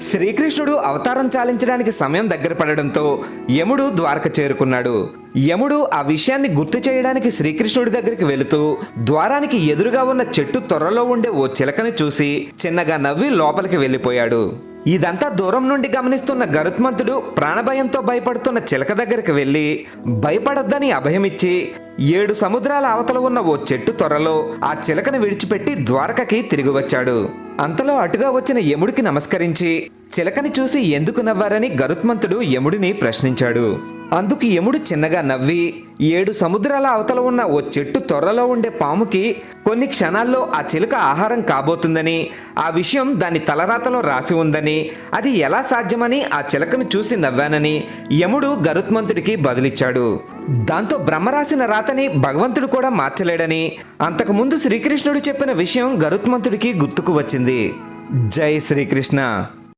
శ్రీకృష్ణుడు అవతారం చాలించడానికి సమయం దగ్గర పడడంతో యముడు ద్వారక చేరుకున్నాడు. యముడు ఆ విషయాన్ని గుర్తు చేయడానికి శ్రీకృష్ణుడి దగ్గరికి వెళుతూ ద్వారానికి ఎదురుగా ఉన్న చెట్టు తొర్రలో ఉండే ఓ చిలకని చూసి చిన్నగా నవ్వి లోపలికి వెళ్ళిపోయాడు. ఇదంతా దూరం నుండి గమనిస్తున్న గరుత్మంతుడు ప్రాణభయంతో భయపడుతున్న చిలక దగ్గరికి వెళ్ళి భయపడొద్దని అభయమిచ్చి 7 సముద్రాల అవతల ఉన్న ఓ చెట్టు తొర్రలో ఆ చిలకని విడిచిపెట్టి ద్వారకకి తిరిగి వచ్చాడు. అంతలో అటుగా వచ్చిన యముడికి నమస్కరించి చిలకని చూసి ఎందుకు నవ్వారని గరుత్మంతుడు యముడిని ప్రశ్నించాడు. అందుకు యముడు చిన్నగా నవ్వి 7 సముద్రాల అవతల ఉన్న ఓ చెట్టు తొర్రలో ఉండే పాముకి కొన్ని క్షణాల్లో ఆ చిలుక ఆహారం కాబోతుందని, ఆ విషయం దాని తలరాతలో రాసి ఉందని, అది ఎలా సాధ్యమని ఆ చిలకను చూసి నవ్వానని యముడు గరుత్మంతుడికి బదులిచ్చాడు. దాంతో బ్రహ్మ రాసిన రాతని భగవంతుడు కూడా మార్చలేడని అంతకుముందు శ్రీకృష్ణుడు చెప్పిన విషయం గరుత్మంతుడికి గుర్తుకు వచ్చింది. జై శ్రీకృష్ణ.